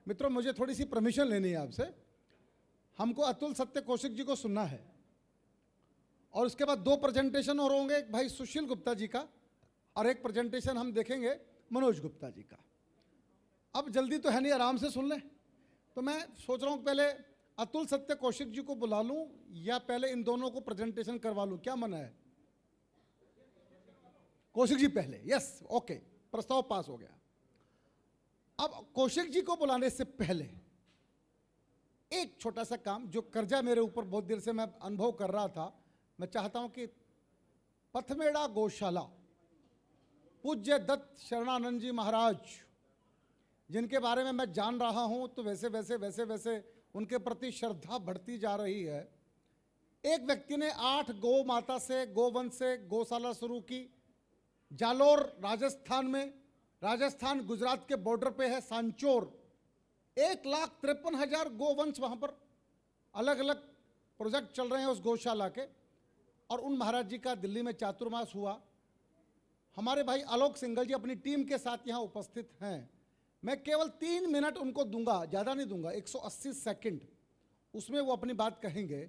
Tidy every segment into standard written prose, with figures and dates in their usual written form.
मित्रों, मुझे थोड़ी सी परमिशन लेनी है आपसे। हमको अतुल सत्य कौशिक जी को सुनना है और उसके बाद 2 प्रेजेंटेशन और होंगे, एक भाई सुशील गुप्ता जी का और एक प्रेजेंटेशन हम देखेंगे मनोज गुप्ता जी का। अब जल्दी तो है नहीं, आराम से सुन लें। तो मैं सोच रहा हूँ पहले अतुल सत्य कौशिक जी को बुला लूँ या पहले इन दोनों को प्रेजेंटेशन करवा लूँ, क्या मन है? कौशिक जी पहले, यस, ओके, प्रस्ताव पास हो गया। अब कौशिक जी को बुलाने से पहले एक छोटा सा काम, जो कर्जा मेरे ऊपर बहुत देर से मैं अनुभव कर रहा था, मैं चाहता हूं कि पथमेड़ा गौशाला पूज्य दत्त शरणानंद जी महाराज, जिनके बारे में मैं जान रहा हूं, तो वैसे वैसे वैसे वैसे उनके प्रति श्रद्धा बढ़ती जा रही है। एक व्यक्ति ने 8 गौ माता से, गोवंश से गौशाला शुरू की जालोर राजस्थान में। राजस्थान गुजरात के बॉर्डर पे है सांचौर। 1,53,000 गोवंश वहाँ पर अलग अलग प्रोजेक्ट चल रहे हैं उस गौशाला के। और उन महाराज जी का दिल्ली में चातुर्मास हुआ। हमारे भाई आलोक सिंघल जी अपनी टीम के साथ यहाँ उपस्थित हैं। मैं केवल 3 मिनट उनको दूंगा, ज़्यादा नहीं दूंगा, 180 सेकंड, उसमें वो अपनी बात कहेंगे।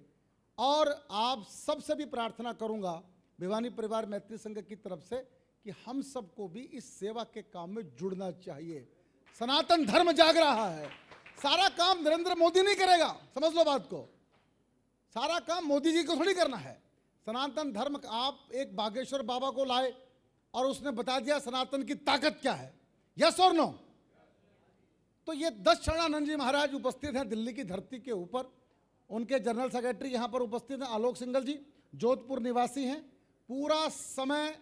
और आप सबसे भी प्रार्थना करूंगा भिवानी परिवार मैत्री संघ की तरफ से कि हम सबको भी इस सेवा के काम में जुड़ना चाहिए। सनातन धर्म जाग रहा है। सारा काम नरेंद्र मोदी नहीं करेगा, समझ लो बात को। सारा काम मोदी जी को थोड़ी करना है। सनातन धर्म, आप एक बागेश्वर बाबा को लाए और उसने बता दिया सनातन की ताकत क्या है, यस और नो। तो ये 10 शरणानंद जी महाराज उपस्थित हैं दिल्ली की धरती के ऊपर। उनके जनरल सेक्रेटरी यहाँ पर उपस्थित हैं आलोक सिंघल जी, जोधपुर निवासी हैं। पूरा समय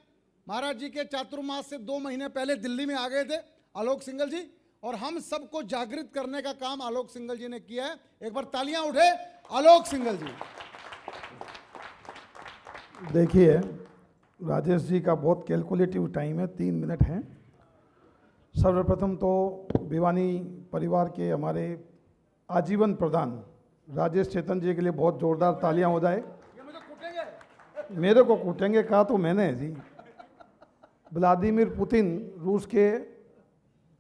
महाराज जी के चातुर्मास से 2 महीने पहले दिल्ली में आ गए थे आलोक सिंघल जी, और हम सबको जागृत करने का काम आलोक सिंघल जी ने किया है। एक बार तालियां उठे आलोक सिंघल जी। देखिए, राजेश जी का बहुत कैलकुलेटिव टाइम है, 3 मिनट हैं। सर्वप्रथम तो भिवानी परिवार के हमारे आजीवन प्रधान राजेश चेतन जी के लिए बहुत जोरदार तालियां हो जाए। मेरे को कूटेंगे कहा तो मैंने जी। व्लादिमीर पुतिन रूस के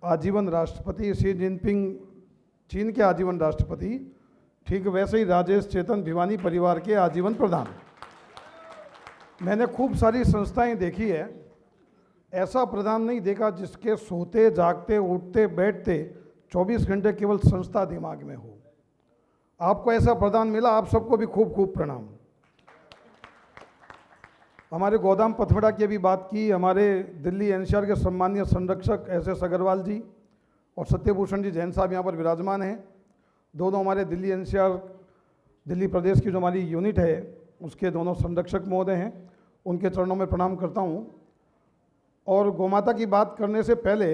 आजीवन राष्ट्रपति, शी जिनपिंग चीन के आजीवन राष्ट्रपति, ठीक वैसे ही राजेश चेतन भिवानी परिवार के आजीवन प्रधान। मैंने खूब सारी संस्थाएं देखी है, ऐसा प्रधान नहीं देखा जिसके सोते जागते उठते बैठते 24 घंटे केवल संस्था दिमाग में हो। आपको ऐसा प्रधान मिला, आप सबको भी खूब खूब प्रणाम। हमारे गोदाम पथमेड़ा की भी बात की, हमारे दिल्ली एनसीआर के सम्मानीय संरक्षक SS अग्रवाल जी और सत्यभूषण जी जैन साहब यहाँ पर विराजमान हैं। दोनों हमारे दिल्ली एनसीआर दिल्ली प्रदेश की जो हमारी यूनिट है उसके दोनों संरक्षक महोदय हैं, उनके चरणों में प्रणाम करता हूँ। और गौमाता की बात करने से पहले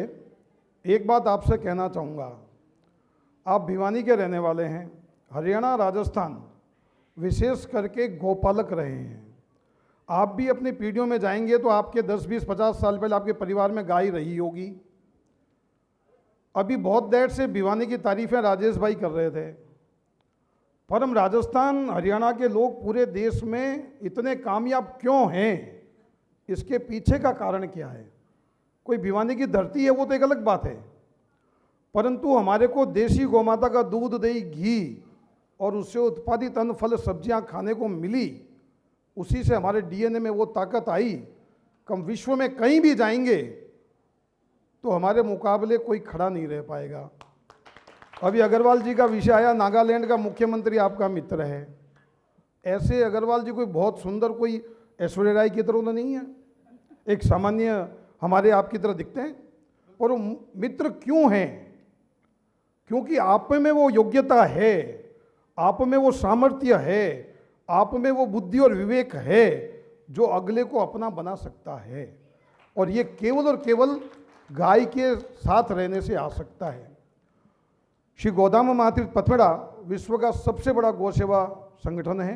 एक बात आपसे कहना चाहूँगा। आप भिवानी के रहने वाले हैं, हरियाणा राजस्थान विशेष करके गौपालक रहे हैं। आप भी अपनी पीढ़ियों में जाएंगे तो आपके 10, 20, 50 साल पहले आपके परिवार में गाय रही होगी। अभी बहुत देर से भिवानी की तारीफें राजेश भाई कर रहे थे, पर हम राजस्थान हरियाणा के लोग पूरे देश में इतने कामयाब क्यों हैं, इसके पीछे का कारण क्या है? कोई भिवानी की धरती है वो तो एक अलग बात है, परंतु हमारे को देशी गौमाता का दूध, दही, घी और उससे उत्पादित अन्न, फल, सब्जियां खाने को मिली। उसी से हमारे DNA में वो ताकत आई। कम विश्व में कहीं भी जाएंगे तो हमारे मुकाबले कोई खड़ा नहीं रह पाएगा। अभी अग्रवाल जी का विषय आया, नागालैंड का मुख्यमंत्री आपका मित्र है। ऐसे अग्रवाल जी कोई बहुत सुंदर, कोई ऐश्वर्या राय की तरह तो नहीं है, एक सामान्य हमारे आपकी तरह दिखते हैं। और वो मित्र क्यों हैं? क्योंकि आप में वो योग्यता है, आप में वो सामर्थ्य है, आप में वो बुद्धि और विवेक है जो अगले को अपना बना सकता है। और ये केवल और केवल गाय के साथ रहने से आ सकता है। श्री गोदाम महातीर्थ पथमेड़ा विश्व का सबसे बड़ा गौ सेवा संगठन है।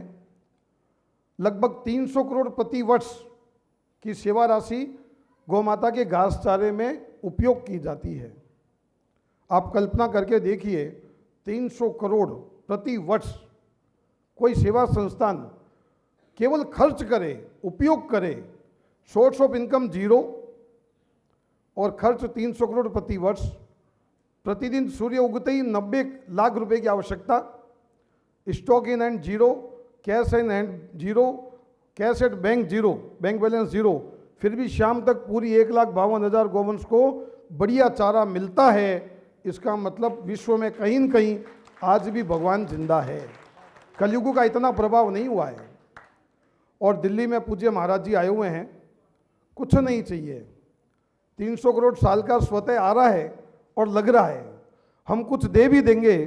लगभग 300 करोड़ प्रति वर्ष की सेवा राशि गौमाता के घास चारे में उपयोग की जाती है। आप कल्पना करके देखिए, 300 करोड़ प्रति वर्ष कोई सेवा संस्थान केवल खर्च करे, उपयोग करे, सोर्स ऑफ इनकम 0 और खर्च 300 करोड़ प्रति वर्ष। प्रतिदिन सूर्य उगते ही 90 लाख रुपए की आवश्यकता, stock in hand zero, cash in hand zero, cash at bank zero, bank balance zero, फिर भी शाम तक पूरी 1,52,000 गौवंश को बढ़िया चारा मिलता है। इसका मतलब विश्व में कहीं न कहीं आज भी भगवान जिंदा है, कलयुग का इतना प्रभाव नहीं हुआ है। और दिल्ली में पूज्य महाराज जी आए हुए हैं, कुछ नहीं चाहिए, 300 करोड़ साल का स्वतः आ रहा है और लग रहा है। हम कुछ दे भी देंगे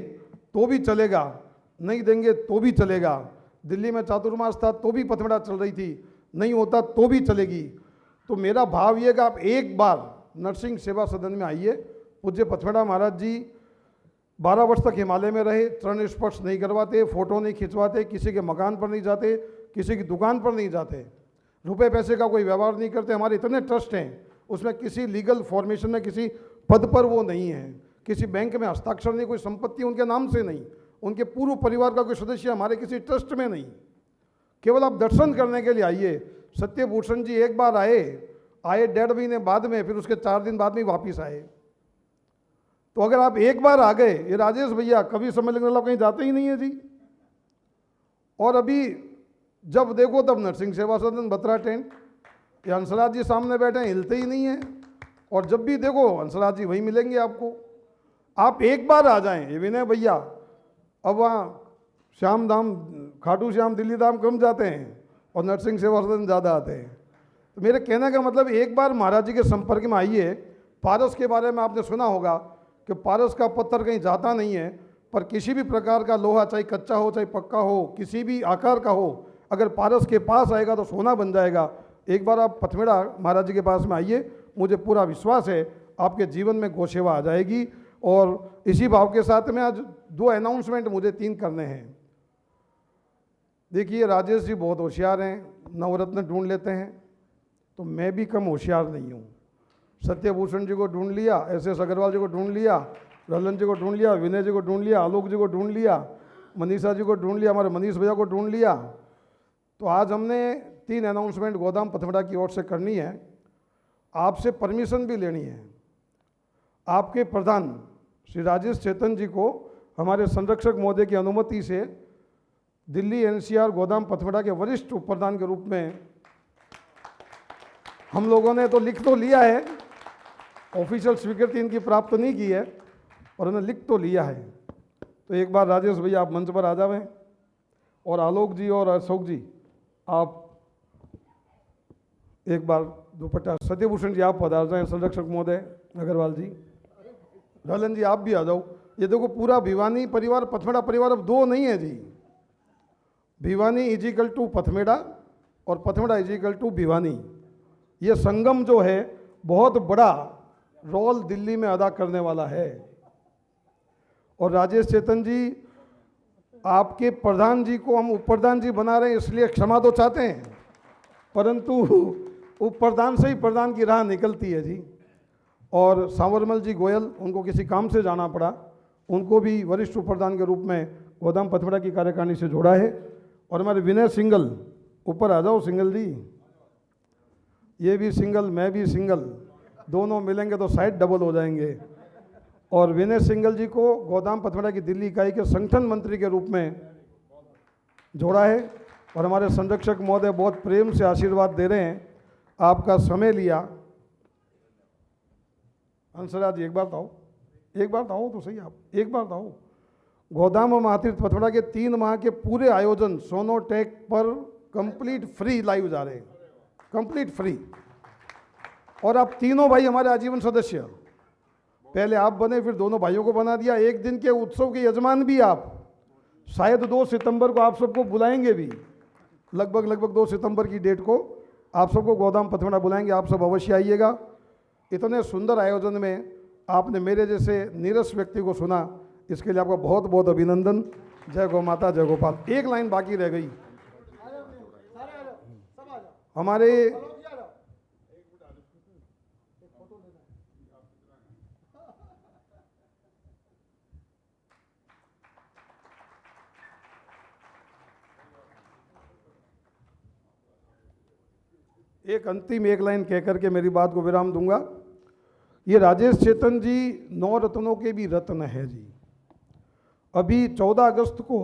तो भी चलेगा, नहीं देंगे तो भी चलेगा। दिल्ली में चातुर्मास था तो भी पथमेड़ा चल रही थी, नहीं होता तो भी चलेगी। तो मेरा भाव ये कि आप एक बार नरसिंह सेवा सदन में आइए। पूज्य पथमेड़ा महाराज जी 12 वर्ष तक हिमालय में रहे, चरण स्पर्श नहीं करवाते, फोटो नहीं खिंचवाते, किसी के मकान पर नहीं जाते, किसी की दुकान पर नहीं जाते, रुपए पैसे का कोई व्यवहार नहीं करते। हमारे इतने ट्रस्ट हैं, उसमें किसी लीगल फॉर्मेशन में किसी पद पर वो नहीं है, किसी बैंक में हस्ताक्षर नहीं, कोई संपत्ति उनके नाम से नहीं, उनके पूर्व परिवार का कोई सदस्य हमारे किसी ट्रस्ट में नहीं। केवल आप दर्शन करने के लिए आइए। सत्यभूषण जी एक बार आए 1.5 महीने बाद में, फिर उसके 4 दिन बाद में वापिस आए। तो अगर आप एक बार आ गए, ये राजेश भैया कभी सम्मेलन में कहीं जाते ही नहीं है जी। और अभी जब देखो तब नरसिंह सेवा सदन, बत्रा टेंट, ये हंसराज जी सामने बैठे हैं, हिलते ही नहीं है। और जब भी देखो हंसराज जी वहीं मिलेंगे आपको। आप एक बार आ जाएं, ये विनय भैया, अब वहाँ श्याम धाम, खाटू श्याम, दिल्ली धाम कम जाते हैं और नरसिंह सेवा सदन ज़्यादा आते हैं। तो मेरे कहने का मतलब एक बार महाराज जी के संपर्क में आइए। पारस के बारे में आपने सुना होगा कि पारस का पत्थर कहीं जाता नहीं है, पर किसी भी प्रकार का लोहा, चाहे कच्चा हो चाहे पक्का हो, किसी भी आकार का हो, अगर पारस के पास आएगा तो सोना बन जाएगा। एक बार आप पथमेड़ा महाराज जी के पास में आइए, मुझे पूरा विश्वास है आपके जीवन में गौसेवा आ जाएगी। और इसी भाव के साथ में आज 2 अनाउंसमेंट मुझे 3 करने हैं। देखिए, राजेश जी बहुत होशियार हैं, नवरत्न ढूंढ लेते हैं, तो मैं भी कम होशियार नहीं हूँ। सत्यभूषण जी को ढूंढ लिया, SS अग्रवाल जी को ढूंढ लिया, ललन जी को ढूंढ लिया, विनय जी को ढूंढ लिया, आलोक जी को ढूंढ लिया, मनीषा जी को ढूंढ लिया, हमारे मनीष भैया को ढूंढ लिया। तो आज हमने 3 अनाउंसमेंट गोदाम पथमेड़ा की ओर से करनी है। आपसे परमिशन भी लेनी है। आपके प्रधान श्री राजेश चेतन जी को हमारे संरक्षक महोदय की अनुमति से दिल्ली NCR गोदाम पथमेड़ा के वरिष्ठ उप प्रधान के रूप में हम लोगों ने तो लिख तो लिया है, ऑफिशियल स्वीकृति इनकी प्राप्त नहीं की है, और उन्हें लिख तो लिया है। तो एक बार राजेश भैया आप मंच पर आ जावें, और आलोक जी और अशोक जी आप एक बार दुपट्टा, सत्यभूषण जी आप पधार जाएं, संरक्षक महोदय अग्रवाल जी, ललन जी आप भी आ जाओ। ये देखो पूरा भिवानी परिवार, पथमेड़ा परिवार अब 2 नहीं है जी। भिवानी इजिकल टू पथमेड़ा और पथमेड़ा इजिकल टू भिवानी, ये संगम जो है बहुत बड़ा रोल दिल्ली में अदा करने वाला है। और राजेश चेतन जी, आपके प्रधान जी को हम उप प्रधान जी बना रहे हैं, इसलिए क्षमा तो चाहते हैं, परंतु उप प्रधान से ही प्रधान की राह निकलती है जी। और सांवरमल जी गोयल, उनको किसी काम से जाना पड़ा, उनको भी वरिष्ठ उप प्रधान के रूप में गोदाम पथमेड़ा की कार्यकारिणी से जोड़ा है। और हमारे विनय सिंगल, ऊपर आ जाओ सिंगल जी, ये भी सिंगल, मैं भी सिंगल, दोनों मिलेंगे तो साइड डबल हो जाएंगे। और विनय सिंगल जी को गोदाम पथमेड़ा की दिल्ली इकाई के संगठन मंत्री के रूप में जोड़ा है। और हमारे संरक्षक महोदय बहुत प्रेम से आशीर्वाद दे रहे हैं, आपका समय लिया। हंसराज जी एक बार तो आओ, एक बार तो आओ तो सही, आप एक बार तो आओ। गोदाम महातीर्थ पथमेड़ा के 3 माह के पूरे आयोजन सोनोटेक पर कंप्लीट फ्री लाइव जा रहे हैं, कंप्लीट फ्री। और आप तीनों भाई हमारे आजीवन सदस्य, पहले आप बने, फिर दोनों भाइयों को बना दिया। एक दिन के उत्सव के यजमान भी आप। शायद 2 सितंबर को आप सबको बुलाएंगे भी, लगभग 2 सितंबर की डेट को आप सबको गोदाम पथमेड़ा बुलाएंगे। आप सब अवश्य आइएगा। इतने सुंदर आयोजन में आपने मेरे जैसे नीरस व्यक्ति को सुना, इसके लिए आपका बहुत बहुत अभिनंदन। जय गौ माता, जय गोपाल। एक लाइन बाकी रह गई हमारे एक अंतिम एक लाइन कह करके मेरी बात को विराम दूंगा ये राजेश चेतन जी 9 रत्नों के भी रत्न है जी। अभी 14 अगस्त को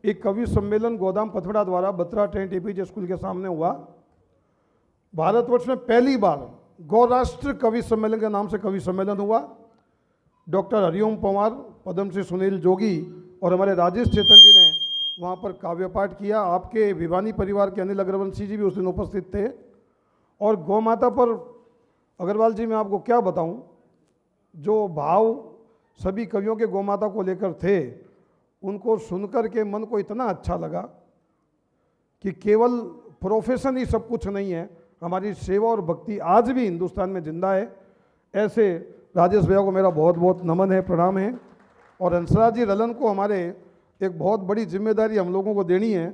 एक कवि सम्मेलन गोदाम पथवड़ा द्वारा बत्रा टेंट एपीजे स्कूल के सामने हुआ। भारतवर्ष में पहली बार गौराष्ट्र कवि सम्मेलन के नाम से कवि सम्मेलन हुआ। डॉक्टर हरिओम पवार, पद्मश्री सुनील जोगी और हमारे राजेश चेतन जी ने वहाँ पर काव्य पाठ किया। आपके भिवानी परिवार के अनिल अग्रवंशी जी भी उस दिन उपस्थित थे। और गौ माता पर अग्रवाल जी मैं आपको क्या बताऊं, जो भाव सभी कवियों के गौ माता को लेकर थे, उनको सुनकर के मन को इतना अच्छा लगा कि केवल प्रोफेशन ही सब कुछ नहीं है, हमारी सेवा और भक्ति आज भी हिंदुस्तान में जिंदा है। ऐसे राजेश भैया को मेरा बहुत बहुत नमन है, प्रणाम है। और हंसराज जी रलन को हमारे एक बहुत बड़ी जिम्मेदारी हम लोगों को देनी है।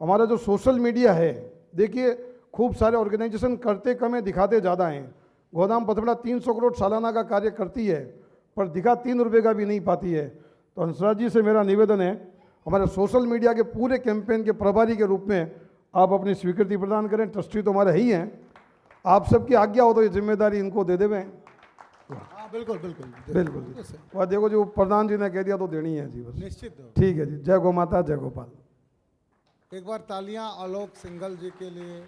हमारा जो सोशल मीडिया है, देखिए खूब सारे ऑर्गेनाइजेशन करते कम है, दिखाते ज़्यादा हैं। गोदाम पथवड़ा 300 करोड़ सालाना का कार्य करती है, पर दिखा 3 रुपये का भी नहीं पाती है। तो हंसराज जी से मेरा निवेदन है, हमारे सोशल मीडिया के पूरे कैंपेन के प्रभारी के रूप में आप अपनी स्वीकृति प्रदान करें। ट्रस्टी तो हमारे ही हैं, आप सबकी आज्ञा हो तो ये जिम्मेदारी इनको दे देवें। हाँ बिल्कुल बिल्कुल बिल्कुल जी। और देखो जो प्रधान जी ने कह दिया तो देनी है जी, बस निश्चित। ठीक है जी। जय गौ माता, जय गोपाल। एक बार तालियां आलोक सिंघल जी के लिए।